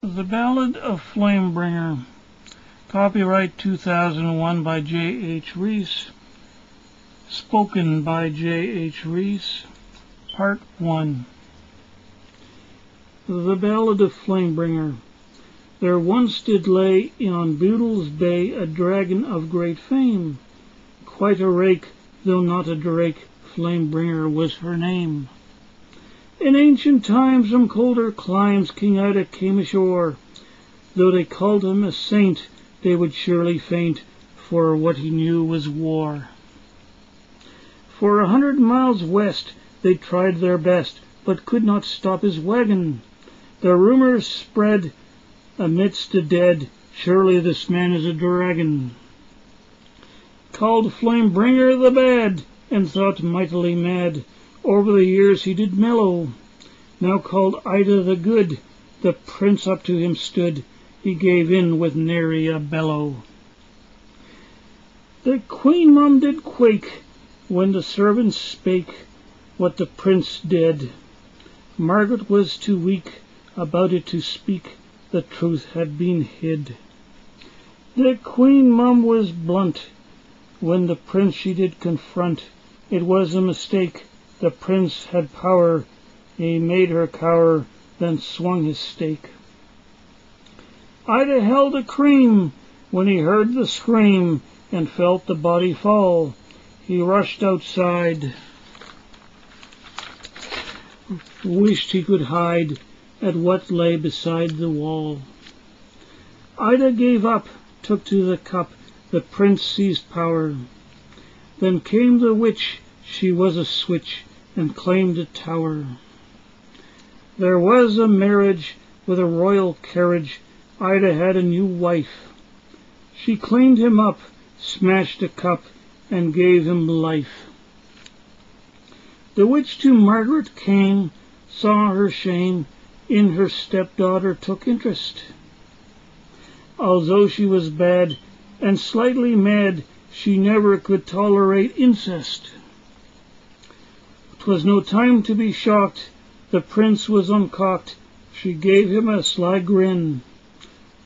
The Ballad of Flamebringer, copyright 2001 by J.H. Reese, spoken by J.H. Reese, Part 1. The Ballad of Flamebringer. There once did lay on Budles Bay a dragon of great fame, quite a rake, though not a drake, Flamebringer was her name. In ancient times from colder climes King Ida came ashore. Though they called him a saint, they would surely faint, for what he knew was war. For 100 miles west they tried their best, but could not stop his wagon. The rumors spread amidst the dead, surely this man is a dragon. Called Flamebringer the Bad, and thought mightily mad. Over the years he did mellow. Now called Ida the Good, the prince up to him stood. He gave in with nary a bellow. The queen mum did quake when the servants spake what the prince did. Margaret was too weak about it to speak. The truth had been hid. The queen mum was blunt when the prince she did confront. It was a mistake. The prince had power. He made her cower, then swung his stake. Ida held a cream when he heard the scream and felt the body fall. He rushed outside, wished he could hide at what lay beside the wall. Ida gave up, took to the cup. The prince seized power. Then came the witch. She was a switch and claimed a tower. There was a marriage with a royal carriage. Ida had a new wife. She cleaned him up, smashed a cup, and gave him life. The witch to Margaret came, saw her shame, in her stepdaughter took interest. Although she was bad and slightly mad, she never could tolerate incest. 'Twas no time to be shocked. The prince was uncocked. She gave him a sly grin,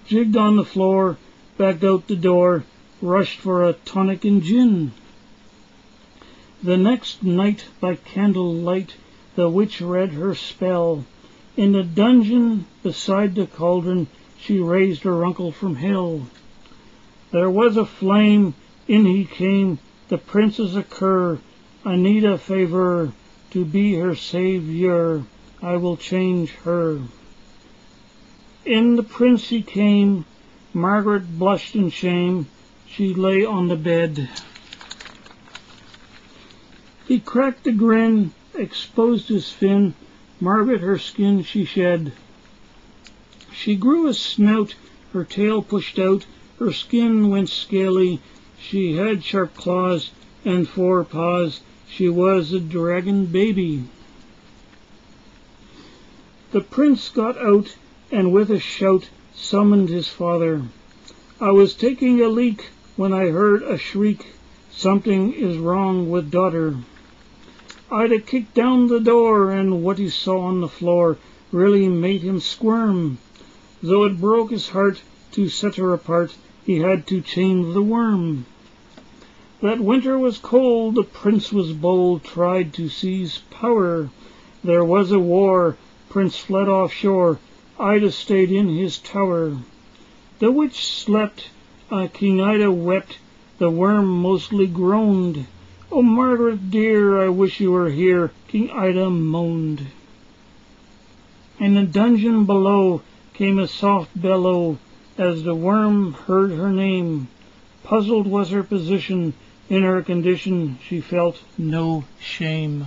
jigged on the floor, backed out the door, rushed for a tonic and gin. The next night, by candlelight, the witch read her spell. In the dungeon beside the cauldron, she raised her uncle from hell. There was a flame, in he came, the prince is a cur. I need a favor to be her savior. I will change her. In the prince he came. Margaret blushed in shame. She lay on the bed. He cracked a grin, exposed his fin. Margaret her skin she shed. She grew a snout, her tail pushed out, her skin went scaly. She had sharp claws and 4 paws. She was a dragon baby. The prince got out and with a shout summoned his father. I was taking a leak when I heard a shriek. Something is wrong with daughter. Ida kicked down the door, and what he saw on the floor really made him squirm. Though it broke his heart to set her apart, he had to chain the worm. That winter was cold, the prince was bold, tried to seize power. There was a war, prince fled offshore, Ida stayed in his tower. The witch slept, King Ida wept, the worm mostly groaned. Oh, Margaret dear, I wish you were here, King Ida moaned. In the dungeon below came a soft bellow as the worm heard her name. Puzzled was her position. In her condition she felt no shame.